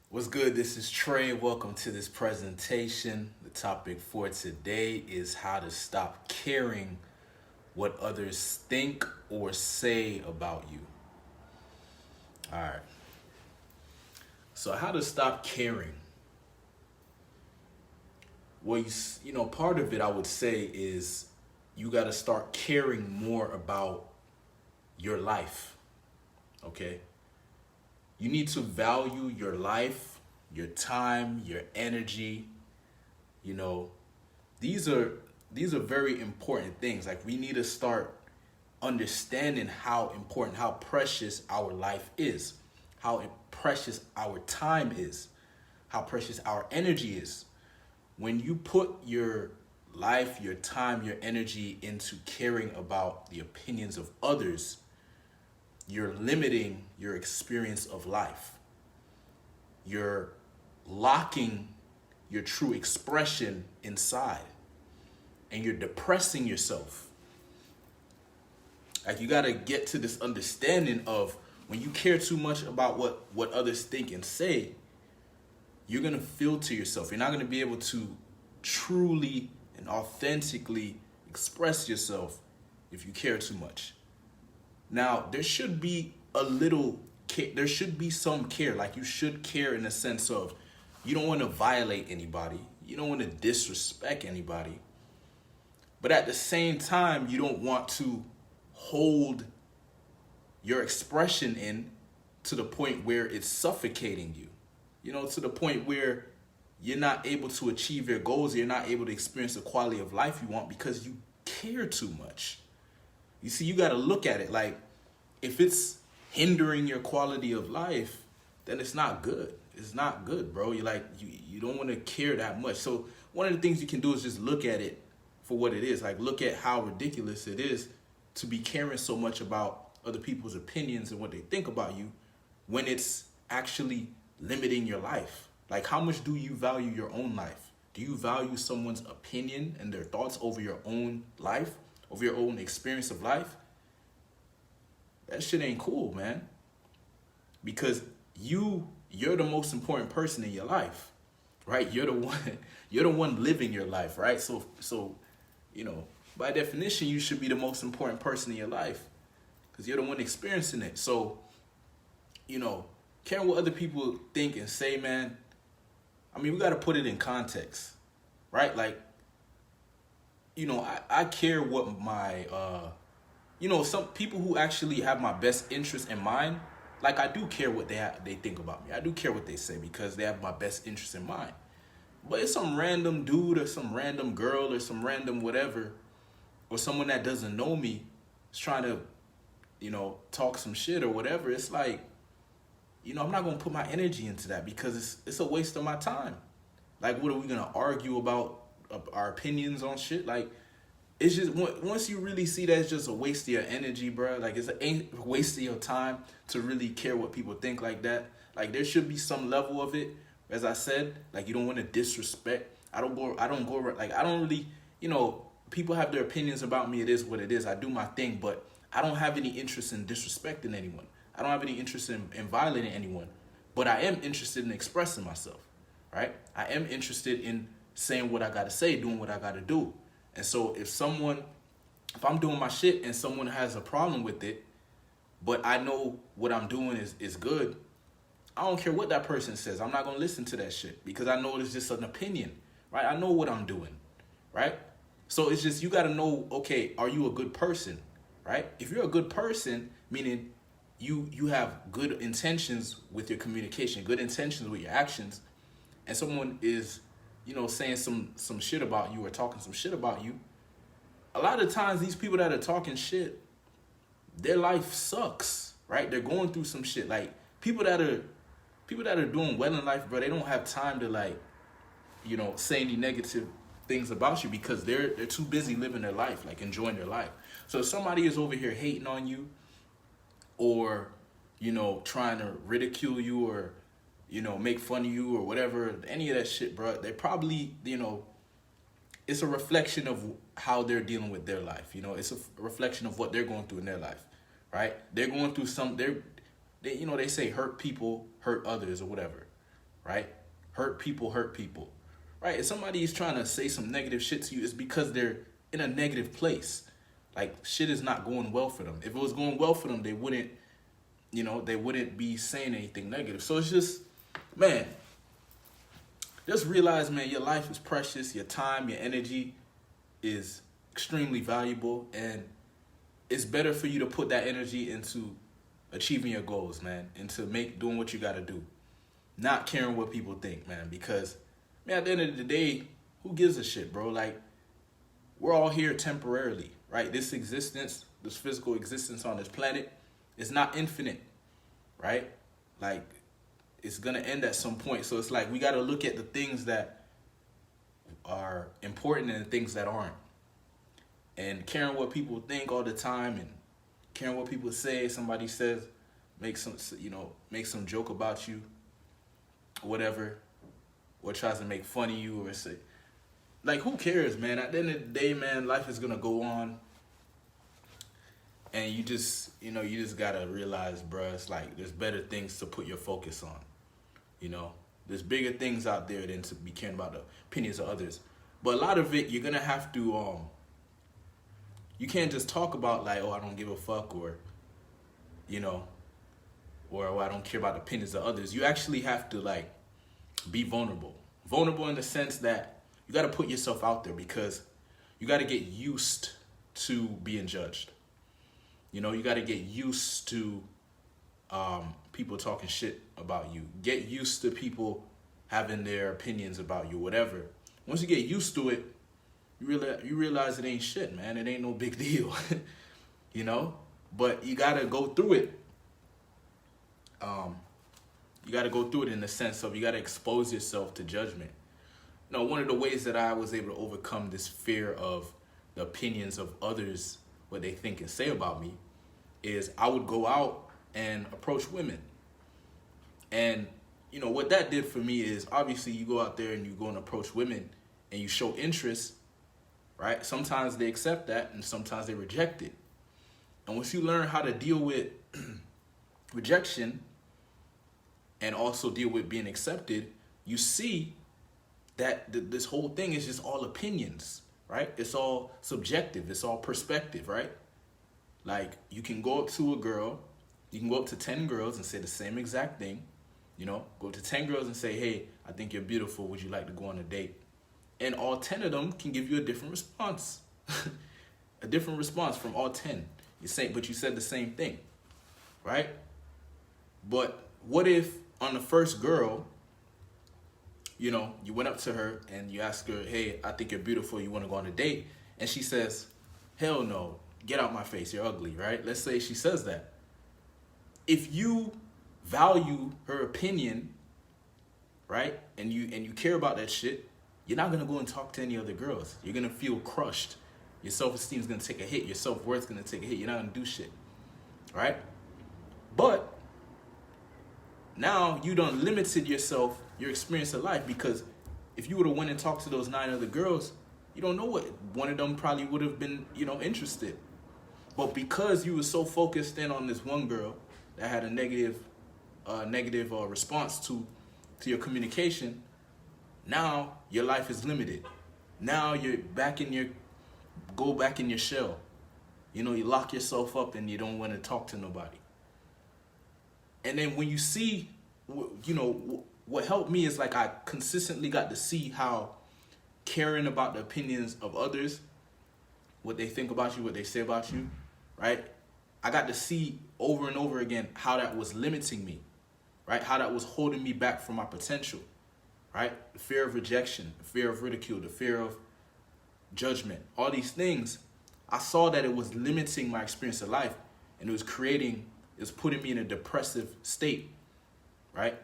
What's good? This is Trey. Welcome to this presentation. The topic for today is how to stop caring what others think or say about you. All right. So, how to stop caring? Well, part of it I would say is you got to start caring more about your life. Okay? You need to value your life, your time, your energy. You know, these are these are very important things. Like we need to start understanding how important, how precious our life is, how precious our time is, how precious our energy is. When you put your life, your time, your energy into caring about the opinions of others, you're limiting your experience of life. You're locking your true expression inside and you're depressing yourself. Like you got to get to this understanding of when you care too much about what others think and say, you're going to filter yourself. You're not going to be able to truly and authentically express yourself if you care too much. Now, there should be a little care. There should be some care. Like you should care in the sense of you don't want to violate anybody. You don't want to disrespect anybody. But at the same time, you don't want to hold your expression in to the point where it's suffocating you. To the point where you're not able to achieve your goals. You're not able to experience the quality of life you want because you care too much. You see, you got to look at it like if it's hindering your quality of life, then it's not good. It's not good, bro. You don't want to care that much. So one of the things you can do is just look at it for what it is. Like look at how ridiculous it is to be caring so much about other people's opinions and what they think about you when it's actually limiting your life. Like how much do you value your own life? Do you value someone's opinion and their thoughts over your own life, over your own experience of life? That shit ain't cool, man. Because you're the most important person in your life, right? You're the one living your life, right? So by definition, you should be the most important person in your life because you're the one experiencing it. So, caring what other people think and say, man, I mean, we got to put it in context, right? Like, I care what my, some people who actually have my best interest in mind, like I do care what they think about me. I do care what they say because they have my best interest in mind. But it's some random dude or some random girl or some random whatever, or someone that doesn't know me is trying to, talk some shit or whatever. It's like, I'm not going to put my energy into that because it's a waste of my time. Like, what are we going to argue about our opinions on shit? Like, it's just, once you really see that it's just a waste of your energy, bro. Like, it's a waste of your time to really care what people think like that. Like, there should be some level of it. As I said, like, you don't want to disrespect. I don't really, people have their opinions about me. It is what it is. I do my thing, but I don't have any interest in disrespecting anyone. I don't have any interest in violating anyone, but I am interested in expressing myself, right? I am interested in saying what I got to say, doing what I got to do. And so if I'm doing my shit and someone has a problem with it, but I know what I'm doing is good, I don't care what that person says. I'm not going to listen to that shit because I know it's just an opinion, right? I know what I'm doing, right? So it's just, you got to know, okay, are you a good person, right? If you're a good person, meaning you have good intentions with your communication, good intentions with your actions, and someone is, saying some shit about you or talking some shit about you, a lot of times these people that are talking shit, their life sucks, right? They're going through some shit. Like people that are doing well in life, bro, they don't have time to say any negative things about you because they're too busy living their life, like enjoying their life. So if somebody is over here hating on you or, trying to ridicule you or, make fun of you or whatever, any of that shit, bro, they probably, it's a reflection of how they're dealing with their life. It's a reflection of what they're going through in their life, right? They're going through they say hurt people hurt others or whatever, right? Hurt people hurt people, right? If somebody is trying to say some negative shit to you, it's because they're in a negative place. Like, shit is not going well for them. If it was going well for them, they wouldn't, they wouldn't be saying anything negative. So it's just, man, just realize, man, your life is precious. Your time, your energy is extremely valuable. And it's better for you to put that energy into achieving your goals, man, into doing what you got to do. Not caring what people think, man, because, man, at the end of the day, who gives a shit, bro? Like, we're all here temporarily, right? This existence, this physical existence on this planet is not infinite, right? Like, it's going to end at some point. So it's like we got to look at the things that are important and the things that aren't. And caring what people think all the time and caring what people say, somebody says, make some joke about you, whatever, or tries to make fun of you or say, like, who cares, man? At the end of the day, man, life is gonna go on, and you just gotta realize, bruh, it's like there's better things to put your focus on. There's bigger things out there than to be caring about the opinions of others. But a lot of it, you're gonna have to, you can't just talk about like, oh, I don't give a fuck, or, or oh, I don't care about the opinions of others. You actually have to like be vulnerable. Vulnerable in the sense that you got to put yourself out there, because you got to get used to being judged. You got to get used to people talking shit about you. Get used to people having their opinions about you, whatever. Once you get used to it, you realize it ain't shit, man. It ain't no big deal, But you got to go through it. You got to go through it in the sense of you got to expose yourself to judgment. One of the ways that I was able to overcome this fear of the opinions of others, what they think and say about me, is I would go out and approach women. And, what that did for me is, obviously you go out there and you go and approach women and you show interest, right? Sometimes they accept that and sometimes they reject it. And once you learn how to deal with rejection and also deal with being accepted, you see that this whole thing is just all opinions, right? It's all subjective. It's all perspective, right? Like, you can go up to a girl, you can go up to 10 girls and say the same exact thing, go up to 10 girls and say, hey, I think you're beautiful. Would you like to go on a date? And all 10 of them can give you a different response, a different response from all 10. But you said the same thing, right? But what if on the first girl, you went up to her and you asked her, hey, I think you're beautiful. You want to go on a date? And she says, hell no, get out my face. You're ugly, right? Let's say she says that. If you value her opinion, right, and you care about that shit, you're not going to go and talk to any other girls. You're going to feel crushed. Your self-esteem is going to take a hit. Your self-worth is going to take a hit. You're not going to do shit, right? But now you done limited yourself, your experience of life, because if you would have went and talked to those 9 other girls, you don't know what one of them probably would have been, interested. But because you were so focused in on this one girl that had a negative response to your communication, now your life is limited. Now you're go back in your shell. You lock yourself up and you don't want to talk to nobody. And then when you see, what helped me is like I consistently got to see how caring about the opinions of others, what they think about you, what they say about you, right? I got to see over and over again how that was limiting me, right? How that was holding me back from my potential, right? The fear of rejection, the fear of ridicule, the fear of judgment, all these things. I saw that it was limiting my experience of life, and it was putting me in a depressive state, right?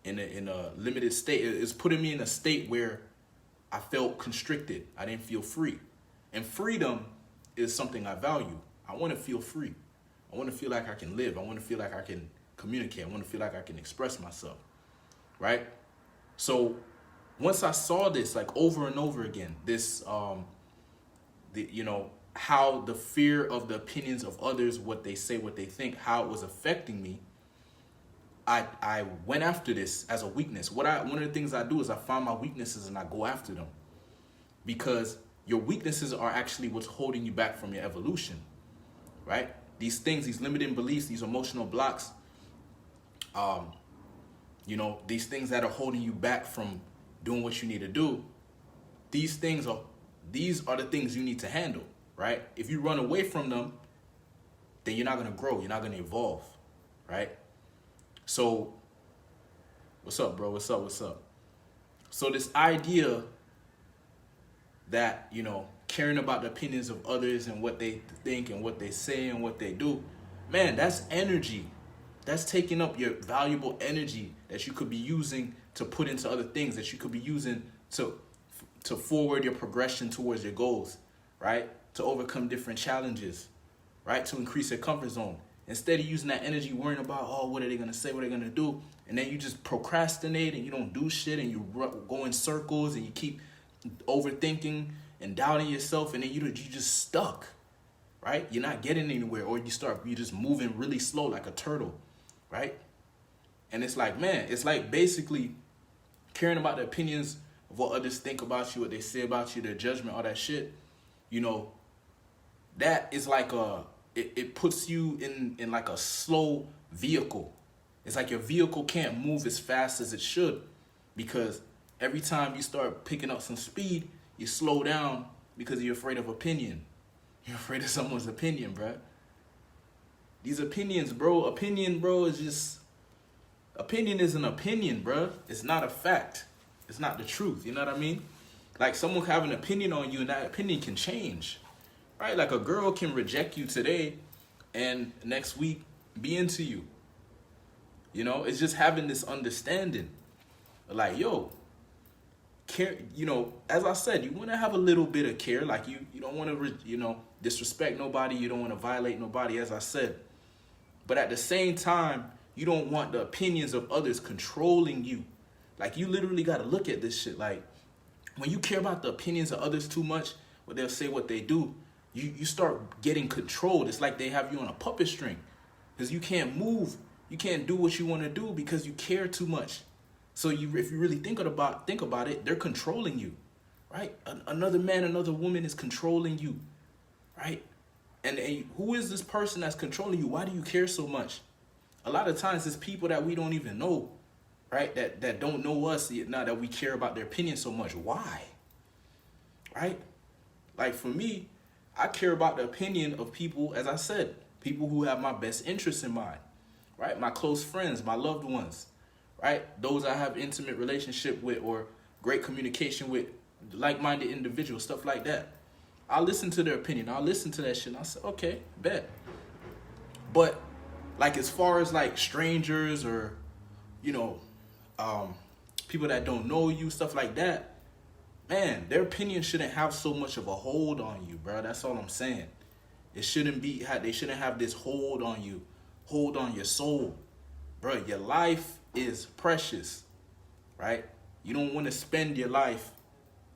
In a limited state. It's putting me in a state where I felt constricted. I didn't feel free. And freedom is something I value. I want to feel free. I want to feel like I can live. I want to feel like I can communicate. I want to feel like I can express myself, right? So once I saw this, like over and over again, this, how the fear of the opinions of others, what they say, what they think, how it was affecting me, I went after this as a weakness. One of the things I do is I find my weaknesses and I go after them, because your weaknesses are actually what's holding you back from your evolution, right? These things, these limiting beliefs, these emotional blocks, these things that are holding you back from doing what you need to do, these are the things you need to handle, right? If you run away from them, then you're not going to grow. You're not going to evolve, right? So, what's up, bro? What's up? So this idea that, caring about the opinions of others and what they think and what they say and what they do, man, that's energy. That's taking up your valuable energy that you could be using to put into other things, that you could be using to forward your progression towards your goals, right? To overcome different challenges, right? To increase your comfort zone. Instead of using that energy worrying about, what are they going to say, what are they going to do? And then you just procrastinate and you don't do shit and you go in circles and you keep overthinking and doubting yourself, and then you just stuck, right? You're not getting anywhere, or you're just moving really slow like a turtle, right? And it's like, man, it's like basically caring about the opinions of what others think about you, what they say about you, their judgment, all that shit, that is like it puts you in like a slow vehicle. It's like your vehicle can't move as fast as it should, because every time you start picking up some speed, you slow down because you're afraid of opinion. You're afraid of someone's opinion, bro. These opinions, bro, is just... Opinion is an opinion, bro. It's not a fact. It's not the truth, you know what I mean? Like, someone can have an opinion on you and that opinion can change, right? Like, a girl can reject you today and next week be into you. It's just having this understanding. Like, yo, care, as I said, you want to have a little bit of care. Like, you don't want to, disrespect nobody. You don't want to violate nobody, as I said. But at the same time, you don't want the opinions of others controlling you. Like, you literally got to look at this shit. Like, when you care about the opinions of others too much, what they'll say, what they do, you start getting controlled. It's like they have you on a puppet string, because you can't move. You can't do what you want to do because you care too much. So if you really think about it, they're controlling you, right? Another man, another woman is controlling you, right? And who is this person that's controlling you? Why do you care so much? A lot of times it's people that we don't even know, right? That don't know us, now that we care about their opinion so much. Why? Right? Like, for me, I care about the opinion of people, as I said, people who have my best interests in mind, right? My close friends, my loved ones, right? Those I have intimate relationship with or great communication with, like-minded individuals, stuff like that. I'll listen to their opinion. I'll listen to that shit. And I'll say, okay, bet. But, like, as far as, like, strangers or, people that don't know you, stuff like that, man, their opinion shouldn't have so much of a hold on you, bro. That's all I'm saying. It shouldn't be, they shouldn't have this hold on you, hold on your soul. Bro, your life is precious, right? You don't want to spend your life,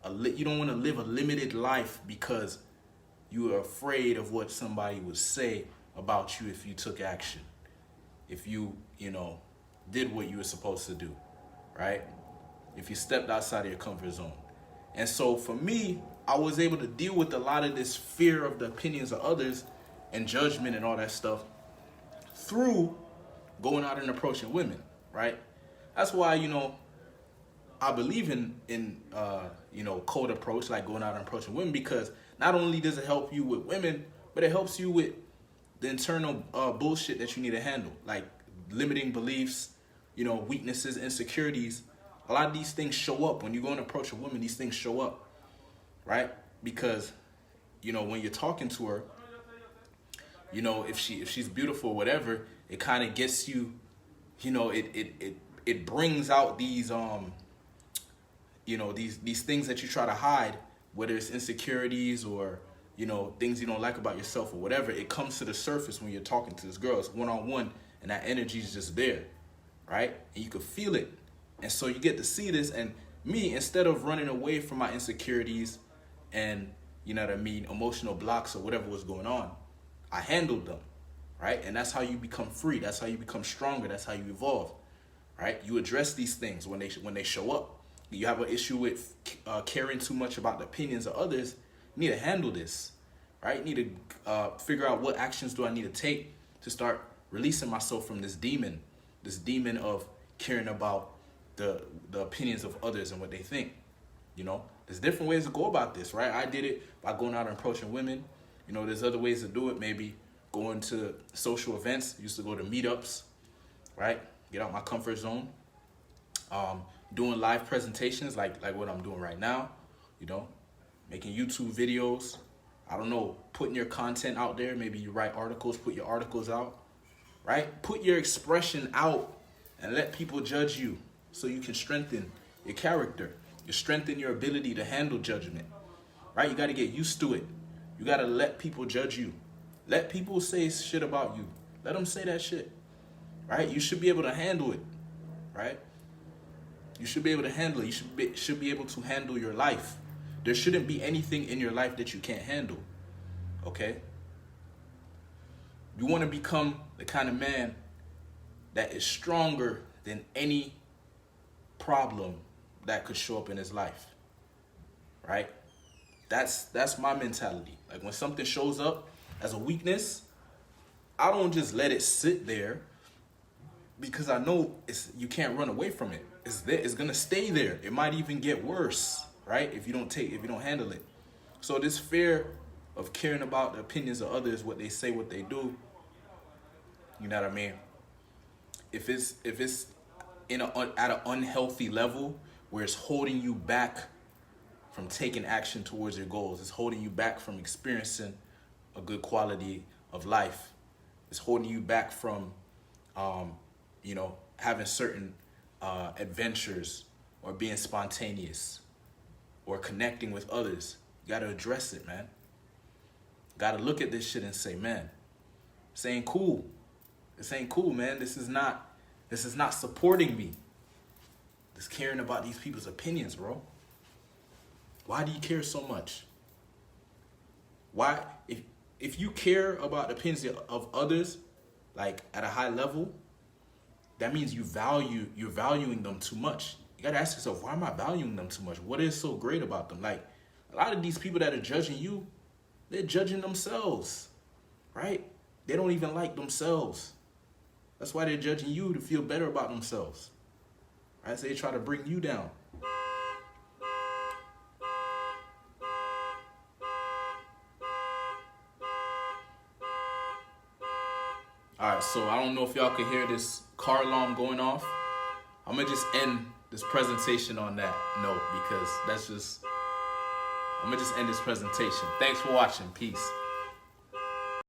you don't want to live a limited life because you are afraid of what somebody would say about you if you took action. If you, did what you were supposed to do, right? If you stepped outside of your comfort zone. And so for me, I was able to deal with a lot of this fear of the opinions of others and judgment and all that stuff through going out and approaching women, right? That's why, I believe in cold approach, like going out and approaching women, because not only does it help you with women, but it helps you with the internal bullshit that you need to handle, like limiting beliefs, weaknesses, insecurities. A lot of these things show up when you go and approach a woman. These things show up, right? Because, when you're talking to her, if she's beautiful or whatever, it kind of gets you, it brings out these these things that you try to hide, whether it's insecurities or things you don't like about yourself or whatever. It comes to the surface when you're talking to this girl. It's one-on-one, and that energy is just there, right? And you can feel it. And so you get to see this, and me, instead of running away from my insecurities and, emotional blocks or whatever was going on, I handled them, right? And that's how you become free. That's how you become stronger. That's how you evolve. right? You address these things when they show up. You have an issue with caring too much about the opinions of others. You need to handle this, right? You need to figure out what actions do I need to take to start releasing myself from this demon of caring about the opinions of others and what they think. You know, there's different ways to go about this, right? I did it by going out and approaching women. You know, there's other ways to do it. Maybe going to social events. Used to go to meetups, right? Get out my comfort zone. Doing live presentations like what I'm doing right now. You know, making YouTube videos. I don't know, putting your content out there. Maybe you write articles, put your articles out, right? Put your expression out and let people judge you so you can strengthen your character. You strengthen your ability to handle judgment, right? You got to get used to it. You got to let people judge you. Let people say shit about you. Let them say that shit, right? You should be able to handle it, right? You should be able to handle it. You should be able to handle your life. There shouldn't be anything in your life that you can't handle, okay? You want to become the kind of man that is stronger than any problem that could show up in his life, right? That's my mentality. Like when something shows up as a weakness, I don't just let it sit there because I know you can't run away from it. It's there. It's gonna stay there. It might even get worse, right? If you don't handle it. So this fear of caring about the opinions of others, what they say, what they do, you know what I mean? If it's at an unhealthy level where it's holding you back from taking action towards your goals, it's holding you back from experiencing a good quality of life, it's holding you back from, having certain adventures or being spontaneous or connecting with others. You got to address it, man. Got to look at this shit and say, man, this ain't cool. This ain't cool, man. This is not supporting me. This caring about these people's opinions, bro. Why do you care so much? Why, if you care about the opinions of others, like at a high level, that means you're valuing them too much. You gotta ask yourself, why am I valuing them too much? What is so great about them? Like a lot of these people that are judging you, they're judging themselves, right? They don't even like themselves. That's why they're judging you to feel better about themselves, right? So they try to bring you down. All right, so I don't know if y'all can hear this car alarm going off. I'm gonna just end this presentation on that note because I'm gonna just end this presentation. Thanks for watching. Peace.